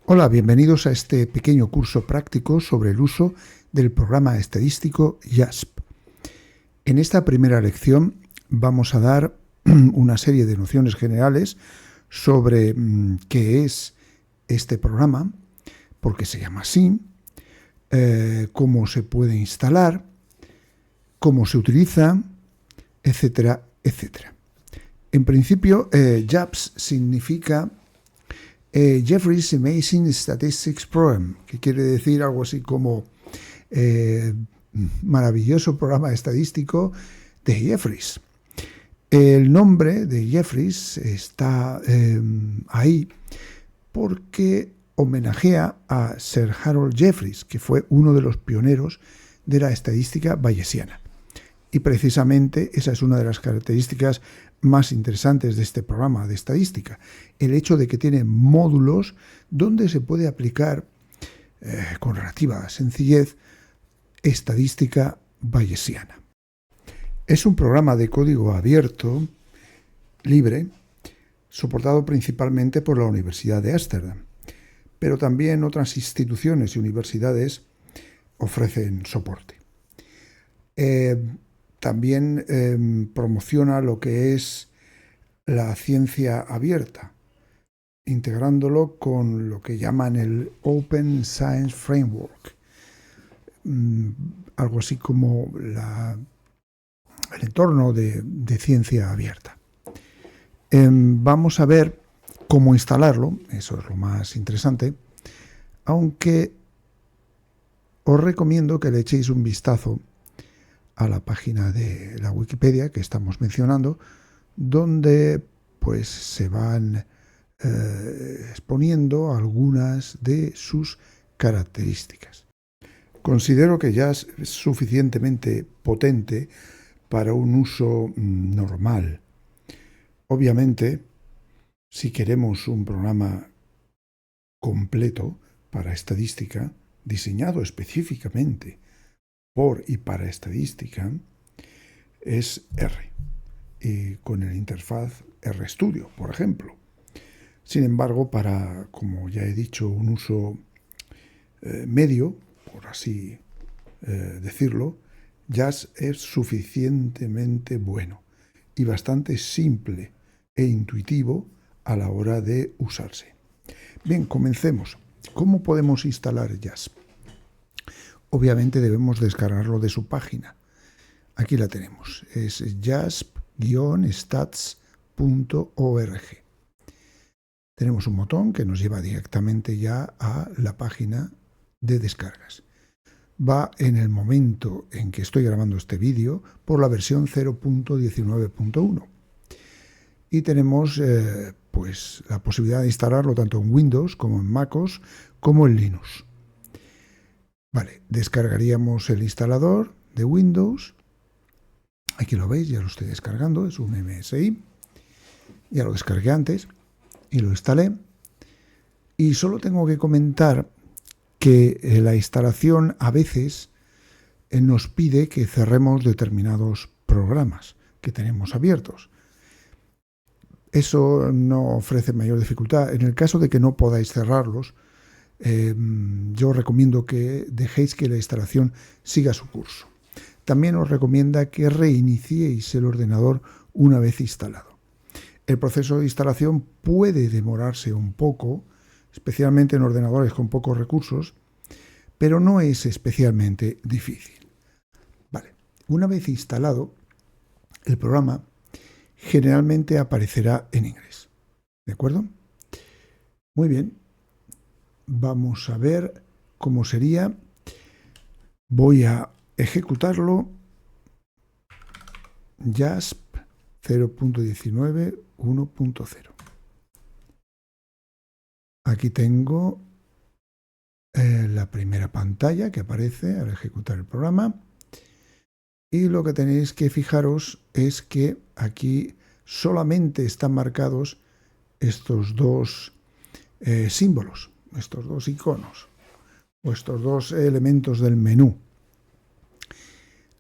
Hola, bienvenidos a este pequeño curso práctico sobre el uso del programa estadístico JASP. En esta primera lección vamos a dar una serie de nociones generales sobre qué es este programa, por qué se llama así, cómo se puede instalar, cómo se utiliza, etcétera, etcétera. En principio, JASP significa Jeffrey's Amazing Statistics Program, que quiere decir algo así como maravilloso programa estadístico de Jeffreys. El nombre de Jeffreys está ahí porque homenajea a Sir Harold Jeffreys, que fue uno de los pioneros de la estadística bayesiana. Y precisamente esa es una de las características más interesantes de este programa de estadística, el hecho de que tiene módulos donde se puede aplicar con relativa sencillez estadística bayesiana. Es un programa de código abierto, libre, soportado principalmente por la Universidad de Ámsterdam, pero también otras instituciones y universidades ofrecen soporte. También promociona lo que es la ciencia abierta, integrándolo con lo que llaman el Open Science Framework, algo así como el entorno de ciencia abierta. Vamos a ver cómo instalarlo, eso es lo más interesante, aunque os recomiendo que le echéis un vistazo a la página de la Wikipedia que estamos mencionando, donde pues se van exponiendo algunas de sus características. Considero que ya es suficientemente potente para un uso normal. Obviamente, si queremos un programa completo para estadística, diseñado específicamente por y para estadística, es R, y con el interfaz RStudio, por ejemplo. Sin embargo, para, como ya he dicho, un uso medio, por así decirlo, JASP es suficientemente bueno y bastante simple e intuitivo a la hora de usarse. Bien, comencemos. ¿Cómo podemos instalar JASP? Obviamente debemos descargarlo de su página. Aquí la tenemos. Es jasp-stats.org. Tenemos un botón que nos lleva directamente ya a la página de descargas. Va en el momento en que estoy grabando este vídeo por la versión 0.19.1. Y tenemos pues la posibilidad de instalarlo tanto en Windows como en MacOS como en Linux. Vale, descargaríamos el instalador de Windows. Aquí lo veis, ya lo estoy descargando, es un MSI. Ya lo descargué antes y lo instalé. Y solo tengo que comentar que la instalación a veces nos pide que cerremos determinados programas que tenemos abiertos. Eso no ofrece mayor dificultad. En el caso de que no podáis cerrarlos, yo recomiendo que dejéis que la instalación siga su curso. También os recomienda que reiniciéis el ordenador una vez instalado. El proceso de instalación puede demorarse un poco, especialmente en ordenadores con pocos recursos, pero no es especialmente difícil. Vale, una vez instalado, el programa generalmente aparecerá en inglés. ¿De acuerdo? Muy bien. Vamos a ver cómo sería. Voy a ejecutarlo. JASP 0.19 1.0. Aquí tengo la primera pantalla que aparece al ejecutar el programa. Y lo que tenéis que fijaros es que aquí solamente están marcados estos dos símbolos, estos dos iconos, o estos dos elementos del menú.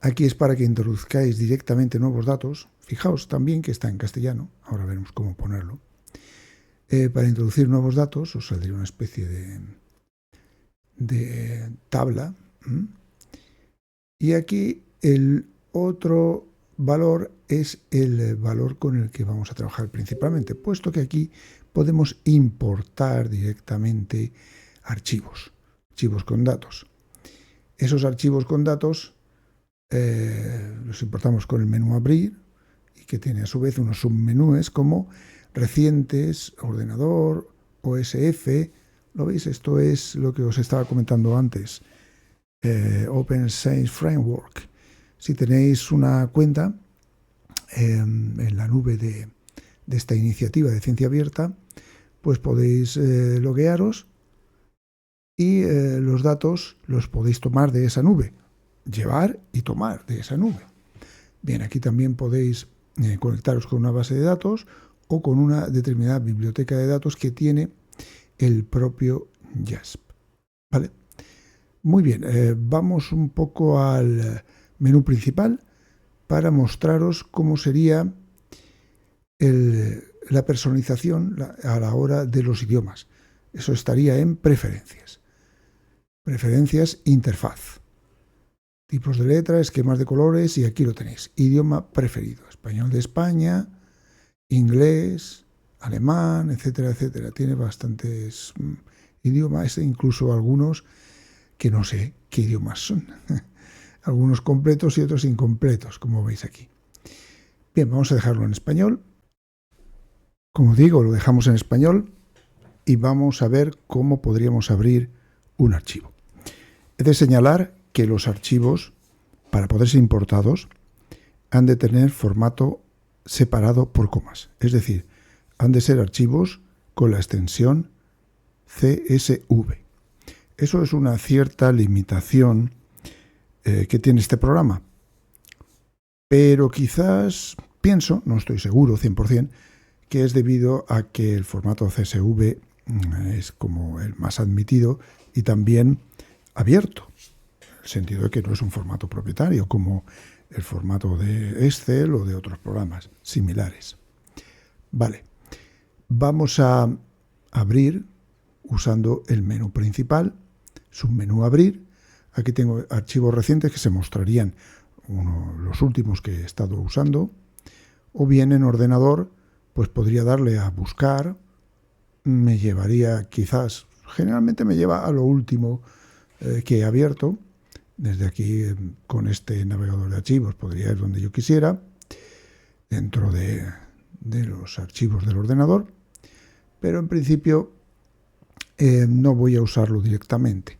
Aquí es para que introduzcáis directamente nuevos datos. Fijaos también que está en castellano, ahora veremos cómo ponerlo. Para introducir nuevos datos os saldría una especie de tabla. Y aquí el otro valor es el valor con el que vamos a trabajar principalmente, puesto que aquí podemos importar directamente archivos con datos. Esos archivos con datos los importamos con el menú abrir, y que tiene a su vez unos submenúes como recientes, ordenador, OSF. ¿Lo veis? Esto es lo que os estaba comentando antes. Open Science Framework. Si tenéis una cuenta en la nube de esta iniciativa de ciencia abierta, pues podéis loguearos y los datos los podéis tomar de esa nube, llevar y tomar de esa nube. Bien, aquí también podéis conectaros con una base de datos o con una determinada biblioteca de datos que tiene el propio JASP. ¿Vale? Muy bien, vamos un poco al menú principal para mostraros cómo sería la personalización a la hora de los idiomas. Eso estaría en preferencias. Preferencias, interfaz. Tipos de letra, esquemas de colores, y aquí lo tenéis. Idioma preferido. Español de España, inglés, alemán, etcétera, etcétera. Tiene bastantes idiomas, incluso algunos que no sé qué idiomas son. Algunos completos y otros incompletos, como veis aquí. Bien, vamos a dejarlo en español. Como digo, lo dejamos en español y vamos a ver cómo podríamos abrir un archivo. He de señalar que los archivos, para poder ser importados, han de tener formato separado por comas. Es decir, han de ser archivos con la extensión CSV. Eso es una cierta limitación que tiene este programa. Pero quizás, pienso, no estoy seguro 100%, que es debido a que el formato CSV es como el más admitido y también abierto. En el sentido de que no es un formato propietario como el formato de Excel o de otros programas similares. Vale, vamos a abrir usando el menú principal, submenú abrir. Aquí tengo archivos recientes que se mostrarían los últimos que he estado usando, o bien en ordenador, pues podría darle a buscar, me llevaría quizás, generalmente me lleva a lo último que he abierto. Desde aquí, con este navegador de archivos, podría ir donde yo quisiera, dentro de los archivos del ordenador, pero en principio no voy a usarlo directamente.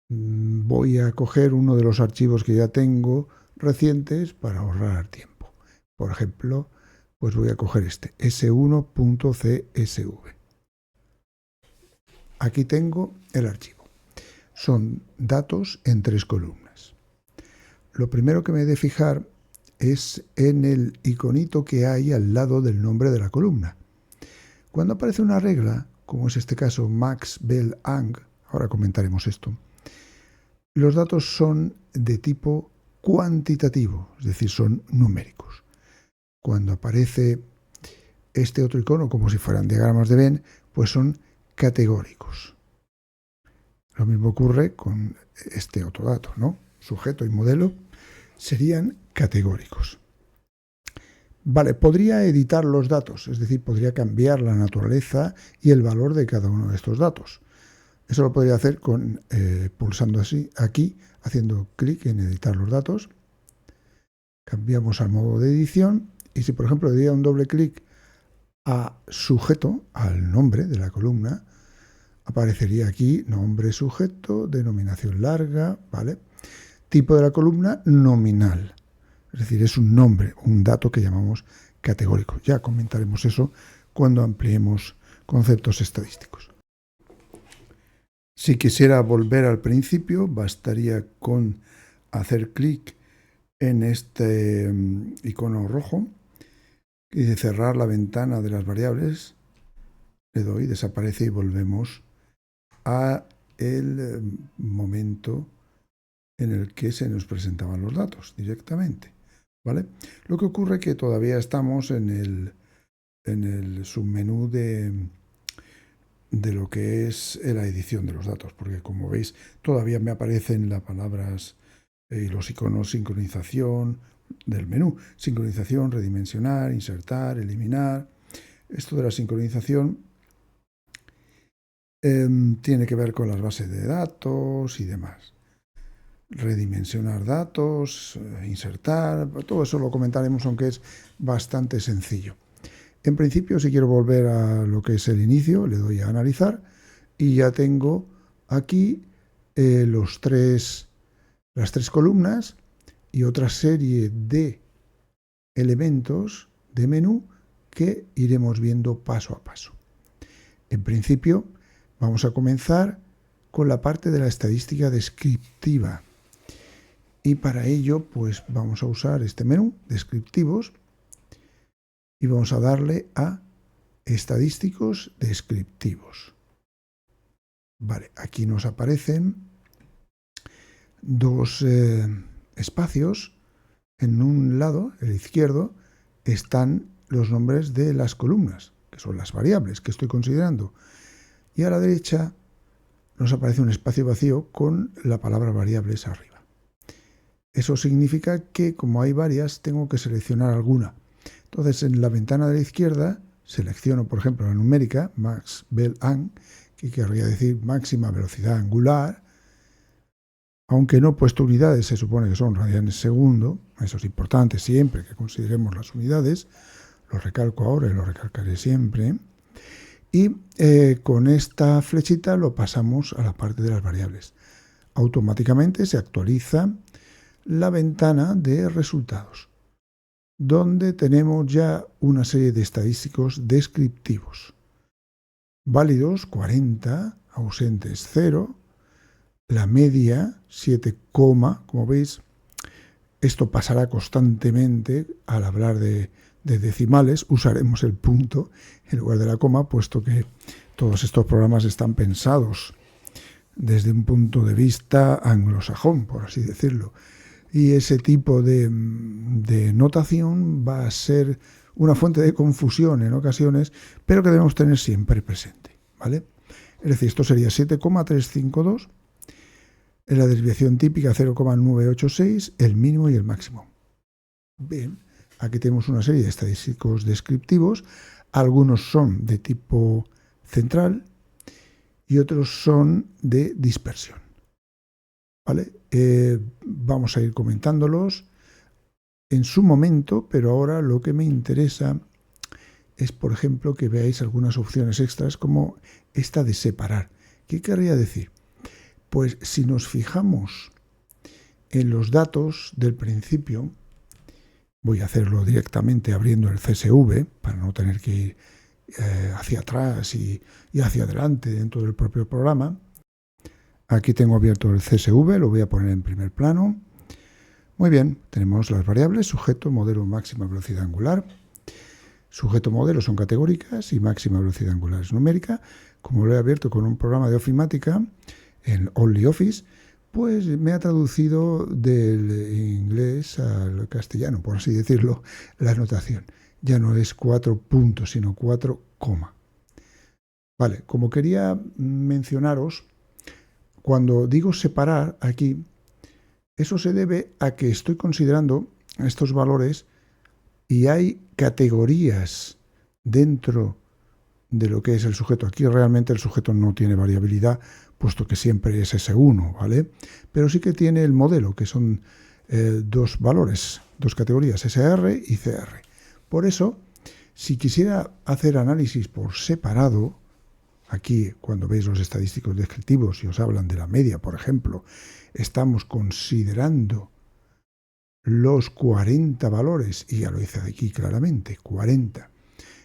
Voy a coger uno de los archivos que ya tengo recientes para ahorrar tiempo. Por ejemplo, pues voy a coger este, s1.csv. Aquí tengo el archivo. Son datos en 3 columnas. Lo primero que me he de fijar es en el iconito que hay al lado del nombre de la columna. Cuando aparece una regla, como es este caso, Max Bell Ang, ahora comentaremos esto, los datos son de tipo cuantitativo, es decir, son numéricos. Cuando aparece este otro icono, como si fueran diagramas de Venn, pues son categóricos. Lo mismo ocurre con este otro dato, ¿no? Sujeto y modelo serían categóricos. Vale, podría editar los datos, es decir, podría cambiar la naturaleza y el valor de cada uno de estos datos. Eso lo podría hacer pulsando así aquí, haciendo clic en editar los datos. Cambiamos al modo de edición y si, por ejemplo, le diera un doble clic a sujeto, al nombre de la columna, aparecería aquí nombre sujeto, denominación larga, ¿vale? Tipo de la columna nominal, es decir, es un nombre, un dato que llamamos categórico. Ya comentaremos eso cuando ampliemos conceptos estadísticos. Si quisiera volver al principio, bastaría con hacer clic en este icono rojo y de cerrar la ventana de las variables. Le doy, desaparece y volvemos a el momento en el que se nos presentaban los datos directamente, ¿vale? Lo que ocurre es que todavía estamos en el submenú de lo que es la edición de los datos, porque como veis todavía me aparecen las palabras y los iconos sincronización del menú. Sincronización, redimensionar, insertar, eliminar. Esto de la sincronización tiene que ver con las bases de datos y demás. Redimensionar datos, insertar, todo eso lo comentaremos, aunque es bastante sencillo. En principio, si quiero volver a lo que es el inicio, le doy a analizar y ya tengo aquí las tres columnas y otra serie de elementos de menú que iremos viendo paso a paso. En principio, vamos a comenzar con la parte de la estadística descriptiva. Y para ello, pues vamos a usar este menú, descriptivos, y vamos a darle a estadísticos descriptivos. Vale, aquí nos aparecen dos espacios. En un lado, el izquierdo, están los nombres de las columnas, que son las variables que estoy considerando. Y a la derecha nos aparece un espacio vacío con la palabra variables arriba. Eso significa que, como hay varias, tengo que seleccionar alguna. Entonces, en la ventana de la izquierda, selecciono, por ejemplo, la numérica, max vel ang, que querría decir máxima velocidad angular. Aunque no he puesto unidades, se supone que son radianes segundo. Eso es importante siempre, que consideremos las unidades. Lo recalco ahora y lo recalcaré siempre. Y con esta flechita lo pasamos a la parte de las variables. Automáticamente se actualiza la ventana de resultados, donde tenemos ya una serie de estadísticos descriptivos. Válidos 40, ausentes 0, la media 7, como veis, esto pasará constantemente al hablar de decimales, usaremos el punto en lugar de la coma, puesto que todos estos programas están pensados desde un punto de vista anglosajón, por así decirlo. Y ese tipo de notación va a ser una fuente de confusión en ocasiones, pero que debemos tener siempre presente, ¿vale? Es decir, esto sería 7,352, en la desviación típica 0,986, el mínimo y el máximo. Bien, aquí tenemos una serie de estadísticos descriptivos. Algunos son de tipo central y otros son de dispersión. ¿Vale? Vamos a ir comentándolos en su momento, pero ahora lo que me interesa es, por ejemplo, que veáis algunas opciones extras como esta de separar. ¿Qué querría decir? Pues si nos fijamos en los datos del principio, voy a hacerlo directamente abriendo el CSV para no tener que ir hacia atrás y hacia adelante dentro del propio programa. Aquí tengo abierto el CSV, lo voy a poner en primer plano. Muy bien, tenemos las variables, sujeto, modelo, máxima velocidad angular. Sujeto, modelo son categóricas y máxima velocidad angular es numérica. Como lo he abierto con un programa de ofimática, en OnlyOffice, pues me ha traducido del inglés al castellano, por así decirlo, la notación. Ya no es 4 puntos, sino 4 coma. Vale, como quería mencionaros, cuando digo separar aquí, eso se debe a que estoy considerando estos valores y hay categorías dentro de lo que es el sujeto. Aquí realmente el sujeto no tiene variabilidad, puesto que siempre es S1, ¿vale? Pero sí que tiene el modelo, que son dos valores, dos categorías, SR y CR. Por eso, si quisiera hacer análisis por separado, aquí, cuando veis los estadísticos descriptivos y os hablan de la media, por ejemplo, estamos considerando los 40 valores, y ya lo hice aquí claramente, 40,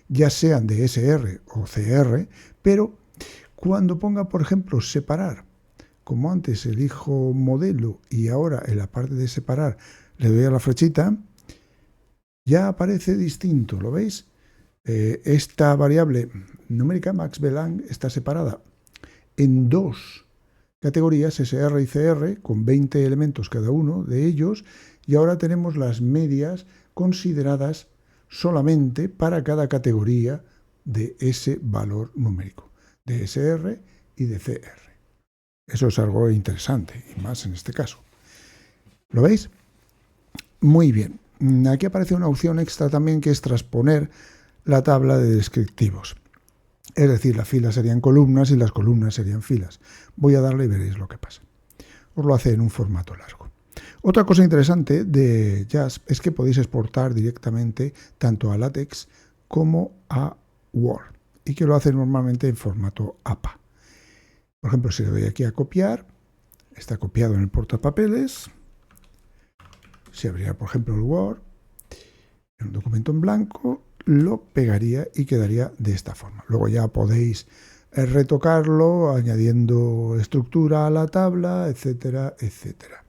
ya sean de SR o CR, pero cuando ponga, por ejemplo, separar, como antes elijo modelo y ahora en la parte de separar le doy a la flechita, ya aparece distinto, ¿lo veis? Esta variable numérica, max vel ang, está separada en dos categorías, SR y CR, con 20 elementos cada uno de ellos, y ahora tenemos las medias consideradas solamente para cada categoría de ese valor numérico, de SR y de CR. Eso es algo interesante, y más en este caso. ¿Lo veis? Muy bien. Aquí aparece una opción extra también, que es transponer la tabla de descriptivos. Es decir, las filas serían columnas y las columnas serían filas. Voy a darle y veréis lo que pasa. Os lo hace en un formato largo. Otra cosa interesante de JASP es que podéis exportar directamente tanto a LaTeX como a Word, y que lo hace normalmente en formato APA. Por ejemplo, si le doy aquí a copiar, está copiado en el portapapeles. Si abriera, por ejemplo, el Word, en un documento en blanco, lo pegaría y quedaría de esta forma. Luego ya podéis retocarlo añadiendo estructura a la tabla, etcétera, etcétera.